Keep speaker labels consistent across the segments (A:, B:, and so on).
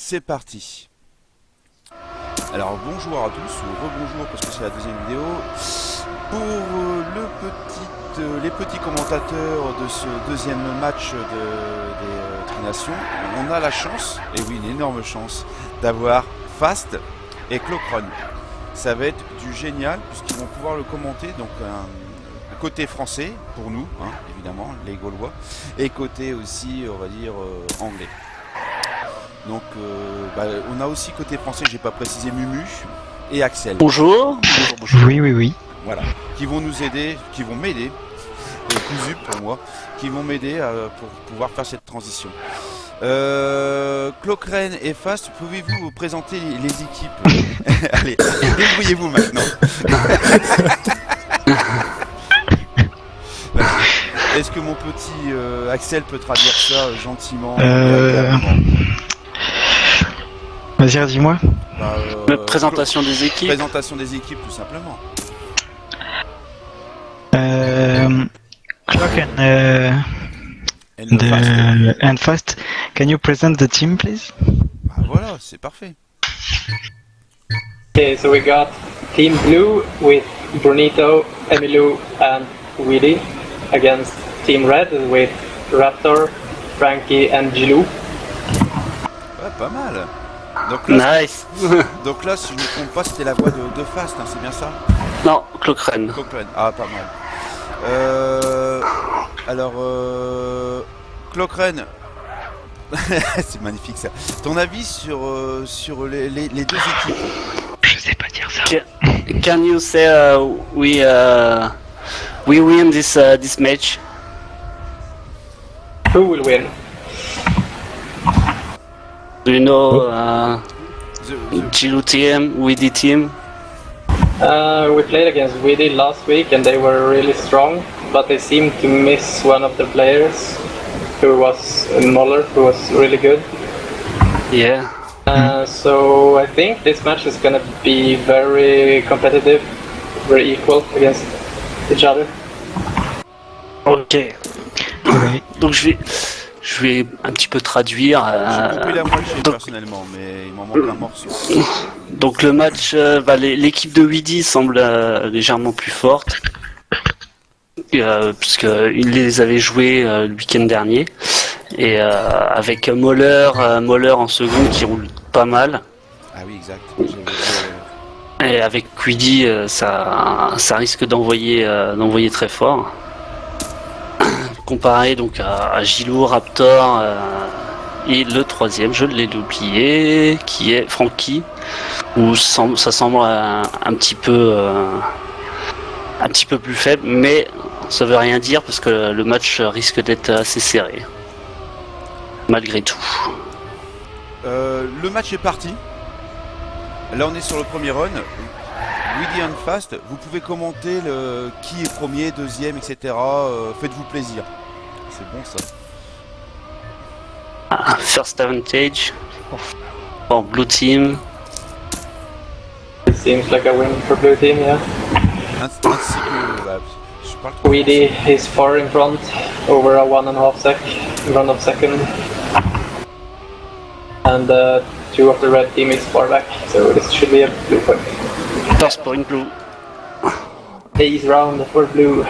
A: c'est parti. Alors bonjour à tous, ou rebonjour parce que c'est la deuxième vidéo. Pour les petits commentateurs de ce deuxième match des Tri-Nations, on a la chance, et oui une énorme chance, d'avoir Fast et Clockrun. Ça va être du génial puisqu'ils vont pouvoir le commenter, donc un côté français pour nous, hein, évidemment, les Gaulois, et côté aussi, on va dire, anglais. Donc on a aussi côté français, j'ai pas précisé, Mumu et Axel.
B: Bonjour.
C: Oui.
A: Voilà, qui vont nous aider, qui vont m'aider, et Cousu pour moi, qui vont m'aider pour pouvoir faire cette transition. Clockrun et Fast, pouvez-vous vous présenter les équipes? Allez, débrouillez-vous maintenant. Est-ce que mon petit Axel peut traduire ça gentiment?
C: Vas-y, dis-moi.
B: Présentation des équipes.
A: Présentation des équipes, tout simplement.
C: Clock and Fast. Can you present the team, please?
A: Bah voilà, c'est parfait.
D: Okay, so we got Team Blue with Brunito, Emilou, and Weedy against Team Red with Raptor, Frankie, and Gilou.
A: Ouais, pas mal. Donc là,
B: Nice.
A: donc là, si je ne me trompe pas, c'était la voix de Fast, hein, c'est bien ça?
B: Non, Clockrun.
A: Clockrun. Ah, pas mal. Alors, Clockrun, c'est magnifique ça. Ton avis sur les deux équipes?
C: Je sais pas dire ça.
B: Can you say we win this match?
D: Who will win?
B: Do you know
A: The-
B: Gilou team, Weedy team?
D: We played against Weedy last week and they were really strong, but they seemed to miss one of the players who was Muller, who was really good.
B: Yeah.
D: So I think this match is gonna be very competitive, very equal against each other.
B: Ok.
C: Oui.
B: Donc je vais un petit peu traduire.
A: J'ai compris la moitié
B: donc-
A: personnellement, mais il m'en manque un morceau.
B: Donc le match, l'équipe de Weedy semble légèrement plus forte, puisqu'ils les avaient joués le week-end dernier, et avec Moller en seconde qui roule pas mal,
A: Ah oui, exact. J'avais vu,
B: et avec Weedy ça risque d'envoyer très fort. Comparé donc à Gilou, Raptor et le troisième, je l'ai oublié, qui est Frankie, où ça semble un petit peu plus faible, mais ça veut rien dire parce que le match risque d'être assez serré, malgré tout.
A: le match est parti. Là, on est sur le premier run. Weedy and Fast, vous pouvez commenter qui est premier, deuxième, etc. Faites-vous plaisir. C'est bon ça.
B: First advantage for Blue Team.
D: It seems like a win for Blue Team, yeah.
A: Ainsi que, je parle trop
D: Weedy
A: français.
D: is far in front, over a 1.5 run of second. And two of the red team is far back, so this should be a blue point.
B: First point Blue.
D: Ace round for blue.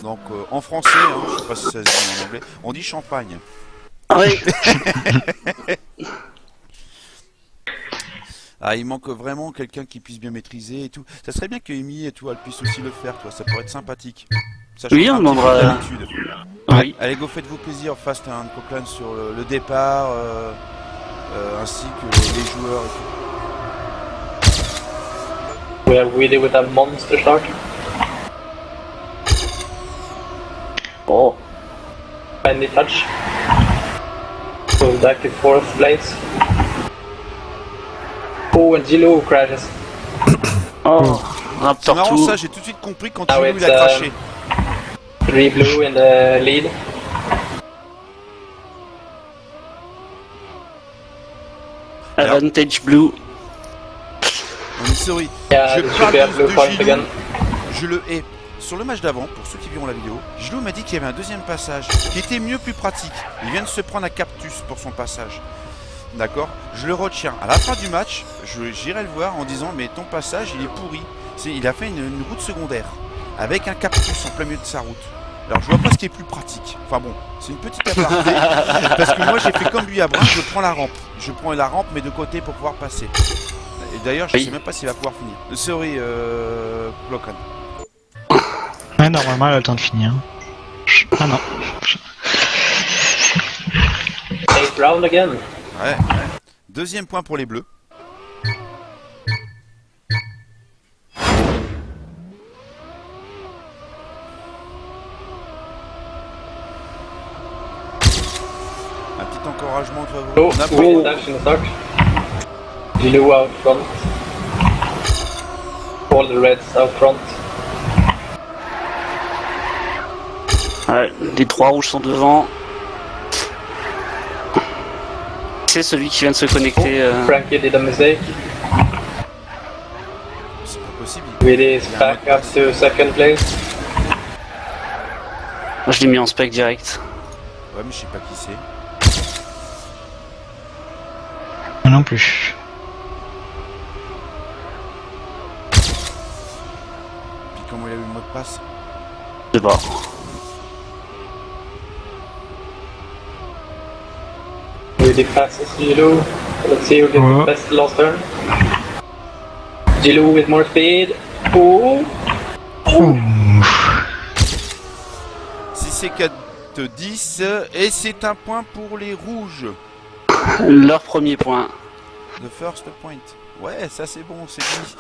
A: Donc en français, hein, je sais pas si ça se dit en anglais, on dit champagne.
B: Oui.
A: Ah, il manque vraiment quelqu'un qui puisse bien maîtriser et tout. Ça serait bien que Amy et tout, elle puisse aussi le faire, toi. Ça pourrait être sympathique. Ça
B: Oui,
A: change
B: on
A: un petit peu
B: demandera-
A: d'habitude.
B: Oui.
A: Allez, go, faites-vous plaisir, Fast et Clockrun sur le départ, ainsi que les joueurs et tout.
D: We have Weedy with a monster start.
B: Oh.
D: Bendy touch. Goes back to 4th place. Oh, and Gilou crashes.
B: Oh.
A: C'est
B: Raptor
A: marrant
B: 2.
A: ça, j'ai tout de suite compris quand
D: Ah
A: Gilou,
D: ouais,
A: il a craché.
D: 3 blue in the lead.
B: Advantage Blue.
A: Non mais sorry,
D: Yeah,
A: je
D: this should
A: parle
D: be a blue
A: de
D: point
A: Gilou,
D: again.
A: je le hais. sur le match d'avant, pour ceux qui verront la vidéo, Gilou m'a dit qu'il y avait un deuxième passage qui était mieux, plus pratique. Il vient de se prendre un cactus pour son passage. D'accord? Je le retiens. À la fin du match, j'irai le voir en disant mais ton passage il est pourri. Il a fait une route secondaire avec un cactus en plein milieu de sa route. Alors je vois pas ce qui est plus pratique. Enfin bon, c'est une petite aparté. Parce que moi j'ai fait comme lui à Brun, je prends la rampe. Je prends la rampe mais de côté pour pouvoir passer. Et d'ailleurs je sais même pas s'il va pouvoir finir. Sorry, Blocan.
C: Ouais, normalement, elle a le temps de finir. Ah non.
D: 8th round again.
A: Ouais. Deuxième point pour les bleus. Un petit encouragement entre vous.
D: Oh,
A: On a
D: we
A: pas-
D: dash in the start. Gilou out front. All the reds out front.
B: Ouais, les 3 rouges sont devant. C'est celui qui vient de se connecter.
D: Frankie did a mistake.
A: C'est pas possible.
D: With is back up to second place.
B: Moi, je l'ai mis en spec direct.
A: Ouais, mais je sais pas qui c'est.
C: Moi non plus.
A: Puis comment il a eu le mot de passe?
B: Je sais pas.
D: Really passes Gilou. Let's see who gets the best last turn. Gilou with more speed. Oh!
C: Ouh.
A: 6 et 4, 10. Et c'est un point pour les rouges.
B: Leur premier point.
A: The first point. Ouais, ça c'est bon, c'est dit.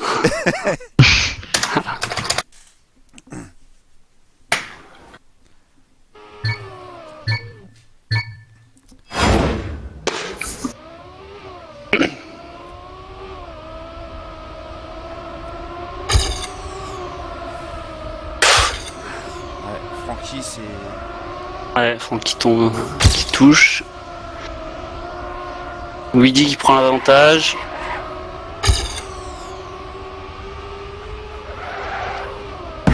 A: Francky, c'est...
B: Ouais, Francky tombe, qui touche. Weedy qui prend l'avantage.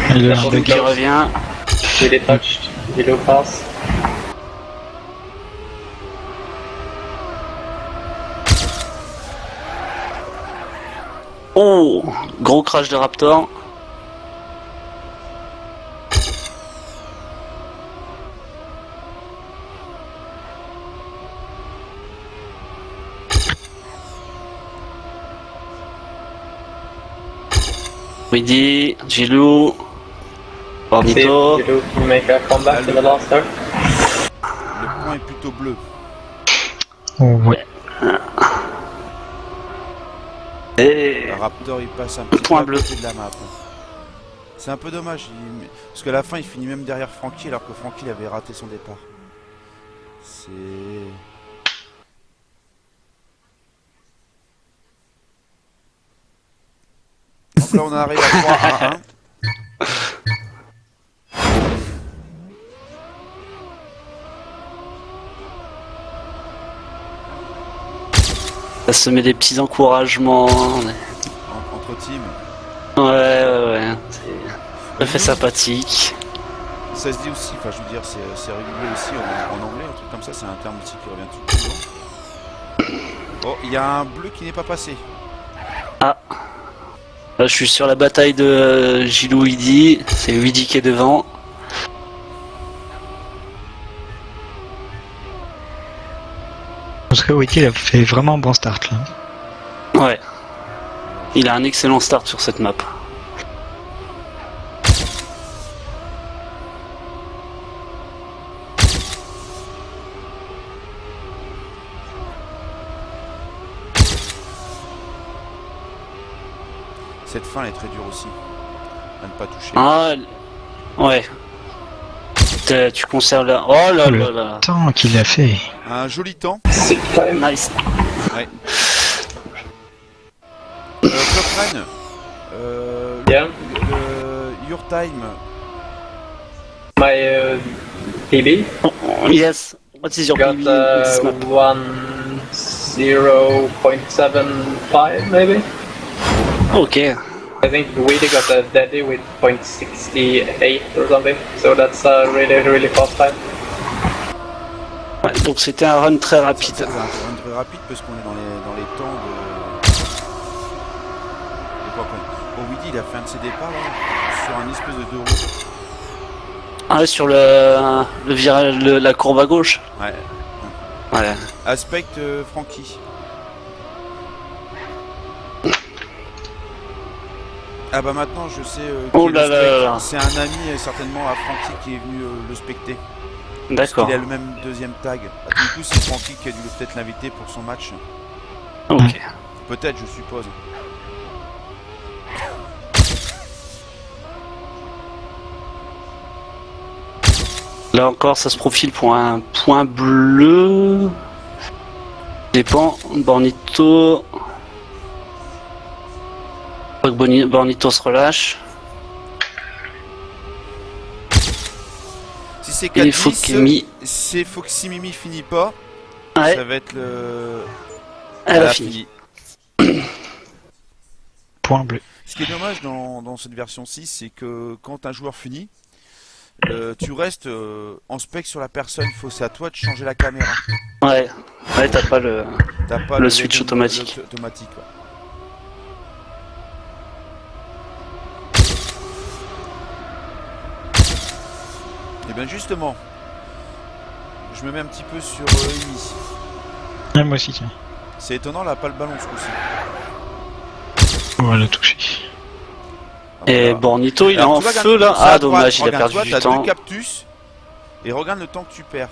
C: Elle est
B: Gilou qui revient.
D: Really touched. Gilou pass.
B: Oh, gros crash de Raptor. Weedy, Gilou,
D: See
B: Ornito.
D: if Gilou can make a comeback in the last turn.
A: Le point est plutôt bleu.
C: Ouais.
B: Et
A: Le Raptor il passe un petit peu
B: Point
A: à
B: bleu.
A: côté de la map. C'est un peu dommage, parce qu'à la fin il finit même derrière Francky alors que Francky il avait raté son départ. C'est... Donc là on arrive à 3 à 1.
B: ça se met des petits encouragements.
A: Entre teams.
B: Ouais. Ça fait sympathique.
A: Ça se dit aussi, enfin je veux dire, c'est régulier aussi en anglais, un truc comme ça, c'est un terme aussi qui revient tout le temps. Oh, il y a un bleu qui n'est pas passé.
B: Là, je suis sur la bataille de Gilou Weedy. C'est Weedy qui est devant.
C: Parce que Wiki, il a fait vraiment un bon start là.
B: Ouais. Il a un excellent start sur cette map.
A: Cette fin elle est très dure aussi. À ne pas toucher.
B: Ah, ouais. Tu conserves la... Oh là là là.
C: Tant qu'il a fait.
A: Un joli temps.
D: Sick time.
B: Nice.
A: Ouais. Cochrane,
D: Yeah.
A: your time.
D: My PB
B: Yes. What is your
D: got
B: PB with this map?
D: 10.75 maybe.
B: Ok.
D: I think Weedy got a daddy with 0.68 or something, so that's a really fast time.
B: Ouais, donc c'était un run très rapide.
A: C'est un run très rapide parce qu'on est dans les temps de quoi qu'on... Oh, Weedy, il a fait un de ses départs là, sur un espèce de deux roues.
B: Ah, sur le virage, la courbe à gauche.
A: Ouais.
B: Ouais.
A: Aspect Frankie. Ah bah maintenant je sais
B: Oh
A: qui est
B: là
A: le
B: là
A: spect.
B: là.
A: C'est un ami certainement à Frankie qui est venu le specter.
B: D'accord.
A: Il a le même deuxième tag. Ah, du coup c'est Frankie qui a dû peut-être l'inviter pour son match.
B: Ok.
A: Peut-être je suppose.
B: Là encore, ça se profile pour un point bleu. Dépend. Bornito. Je crois que Bornito se relâche.
A: Si c'est
B: Et
A: 4-10,
B: Fokimi.
A: c'est Foxy finit pas.
B: Ouais,
A: Ça va être le...
B: elle a fini.
C: Point bleu.
A: Ce qui est dommage dans cette version 6, c'est que quand un joueur finit, tu restes en spec sur la personne. C'est à toi de changer la caméra.
B: Ouais, t'as pas le.
A: T'as pas
B: Le switch automatique.
A: automatique, ouais. Et bien justement, je me mets un petit peu sur Amy.
C: Ah, moi aussi, tiens.
A: C'est étonnant, elle a pas le ballon ce coup-ci.
C: On va le toucher.
A: Ah,
B: Et
A: voilà.
B: Bornito, il est
A: Alors,
B: en
A: tu vois,
B: feu là.
A: ça, à
B: Ah,
A: droite,
B: dommage, il a
A: regarde,
B: perdu
A: toi,
B: du
A: t'as
B: temps.
A: deux cactus et regarde le temps que tu perds.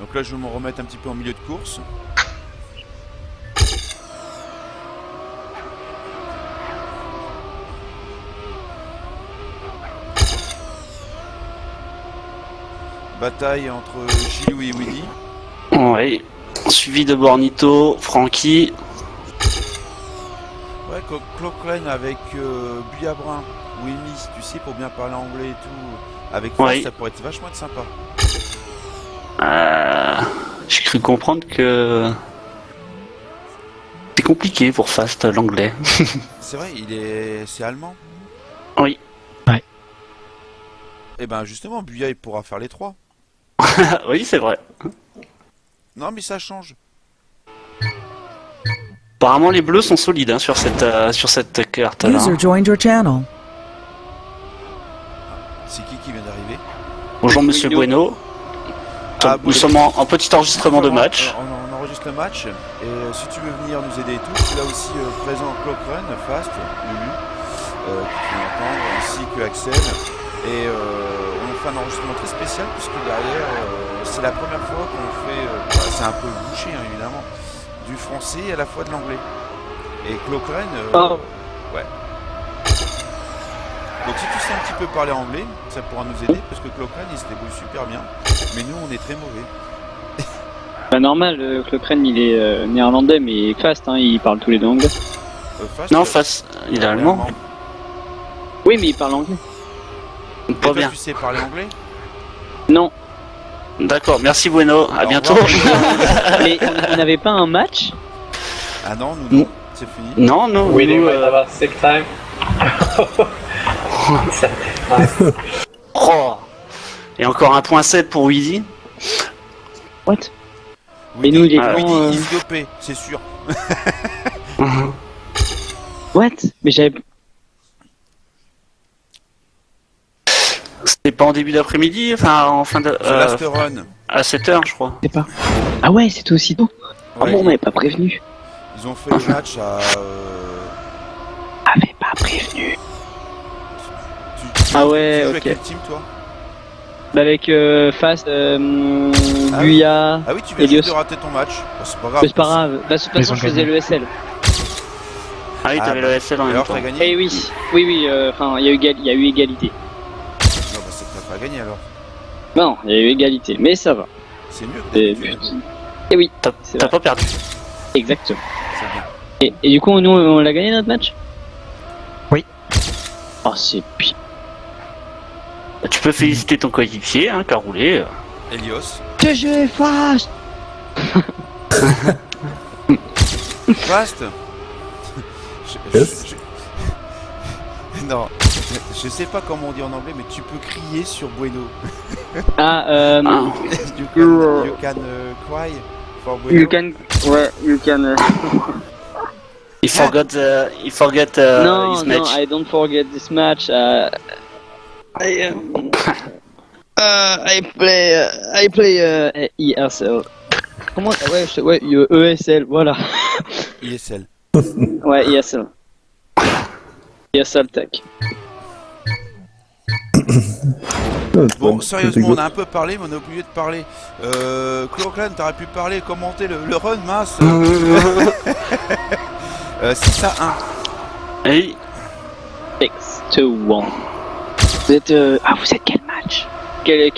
A: Donc là, je vais me remettre un petit peu en milieu de course. Bataille entre Gilou et Willy.
B: Oui. Suivi de Bornito, Frankie.
A: Ouais, Clochrane avec Buyabrin ou Amy, tu sais, pour bien parler anglais et tout. Avec Fast,
B: Oui.
A: ça pourrait être vachement être sympa.
B: J'ai cru comprendre que c'est compliqué pour Fast l'anglais.
A: C'est vrai, c'est allemand.
B: Oui.
A: Et ben justement, Buya il pourra faire les trois.
B: Oui, c'est vrai.
A: Non, mais ça change.
B: Apparemment, les bleus sont solides hein, sur cette carte là.
E: User joined your channel.
A: C'est qui vient d'arriver?
B: Bonjour Monsieur Bueno.
A: Ah,
B: Nous sommes en petit enregistrement de match.
A: On enregistre le match. Et si tu veux venir nous aider et tout, tu as aussi présent Clochrane, Fast, Lulu, qui tu entendre, ainsi que Axel. Et on fait un enregistrement très spécial puisque derrière, c'est la première fois qu'on fait, c'est un peu bouché hein, évidemment, du français et à la fois de l'anglais. Et Clochrane, ouais. Donc si tu sais un petit peu parler anglais, ça pourra nous aider parce que Clochrane il se débrouille super bien, mais nous on est très mauvais.
F: Bah normal, Clochrane il est néerlandais mais Fast, hein, il parle tous les deux anglais.
A: Fast,
B: Non, Fast, il est allemand.
F: Oui mais il parle anglais.
A: Et
B: Pas
A: toi,
B: bien.
A: tu sais parler anglais?
F: Non,
B: D'accord, merci Bueno. À
A: Au
B: bientôt.
A: revoir.
F: mais on n'avait pas un match.
A: Ah non, nous non, c'est fini.
B: Non, non.
D: Weedy
B: nous,
D: might have a sick time.
B: Oh. Et encore un point 7 pour Weezy.
F: What?
A: Oui,
F: nous, il est
B: Ah,
A: oui,
F: grand,
A: il se dopait, c'est sûr.
F: What? Mais j'avais...
B: C'était pas en début d'après-midi, enfin en fin de.
A: The Last Run.
B: À 7h, je crois.
F: Je sais pas. Ah ouais, c'était aussi tôt. Ah
A: Ouais,
F: bon, on m'avait pas prévenu.
A: ils ont fait le match à.
F: Avait pas prévenu.
A: Tu
F: Ah ouais,
A: joues
F: ok.
A: avec quel team toi?
F: Bah avec Fast,
A: oui.
F: Buya...
A: Ah oui, tu viens
F: Elios.
A: juste de rater ton match. Bah, c'est pas grave.
F: Mais c'est pas grave. Bah, de toute
C: Ils
F: façon,
C: ont
F: je faisais
C: gagné.
F: le SL.
B: Ah oui,
A: Ah,
B: t'avais
A: bah.
B: le SL en
A: Et
B: même
A: alors
B: temps.
A: t'as gagné?
F: Eh oui, oui, enfin, il y a eu égalité.
A: Non, bah c'est que t'as pas gagné alors.
F: Non, il y a eu égalité, mais ça va.
A: C'est mieux que
F: Et,
A: d'habitude.
F: et oui,
B: T'as
F: c'est
B: t'as
F: vrai.
B: pas perdu.
F: Exactement.
A: C'est bien.
F: Et du coup, nous, on l'a gagné notre match?
C: Oui.
F: Oh, c'est pire.
B: Tu peux féliciter ton coéquipier, hein, qui a roulé.
A: Elios.
F: GG Fast!
A: Fast.
E: Yes.
A: Non, je sais pas comment on dit en anglais, mais tu peux crier sur Bueno.
F: Ah,
A: You can cry for Bueno.
F: you can, ouais, you can.
B: He forgot
F: No,
B: his
F: no,
B: match.
F: I don't forget this match. I play ESL. Comment? Ouais, ESL, voilà.
A: ISL.
F: Ouais, ESL. ESL Tech.
A: Bon, sérieusement, on a un peu parlé, mais on a oublié de parler. Cloclan, t'aurais pu parler, commenter le run, mince. 6 à 1.
B: Et
F: 6-1. Vous êtes vous êtes quel match? Quel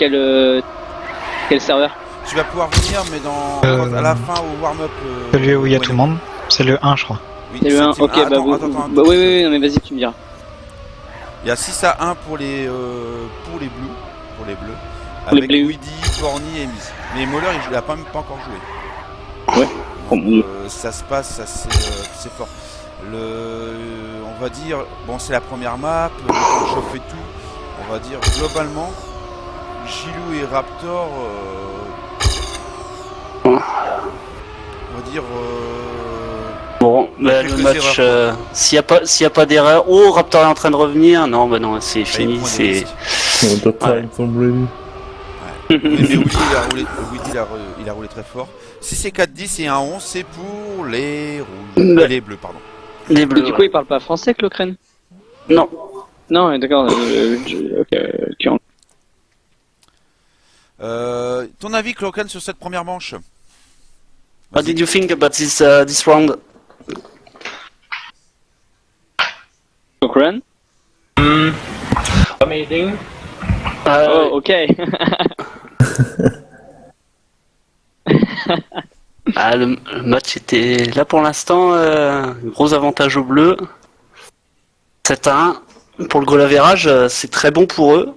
F: serveur?
A: Tu vas pouvoir venir, mais à la fin, au warm-up.
C: Celui où il y a tout le
A: Bueno.
C: monde. C'est le 1, je crois.
A: Oui,
F: C'est le 1,
A: team-
F: ok,
A: attends,
F: bah, vous,
A: attends,
F: bah oui, non mais vas-y, tu me diras.
A: Il y a 6 à 1 pour les bleus. Pour les bleus.
F: les
A: Avec
F: bleus.
A: Weedy, Corny et Miss. Mais Moller, il a pas même pas encore joué.
F: Ouais. Oh mon Dieu.
A: Ça se passe, c'est fort. On va dire, bon, c'est la première map, on chauffe et tout. On va dire, globalement, Gilou et Raptor, on va dire,
B: bon, bah, le
A: quelques
B: match,
A: erreurs,
B: s'il y a pas d'erreur, oh, Raptor est en train de revenir. Non, bah non, c'est fini.
A: il prend des
B: C'est
A: risques.
E: The time from Brady.
A: Mais il a roulé très fort. Si c'est 4-10 et 1-11, c'est pour les rouges. Les bleus, pardon.
B: les
F: Et
B: bleus.
F: du coup, il parle pas français, Clocren?
B: Non.
F: Non, d'accord. Ok.
A: Ton avis, Clocan, sur cette première manche?
B: What did you think about this round?
F: Clocren?
D: Amazing.
F: Oh, ok.
B: Le match était là pour l'instant, gros avantage aux bleus. 7 à 1. Pour le goal average, c'est très bon pour eux.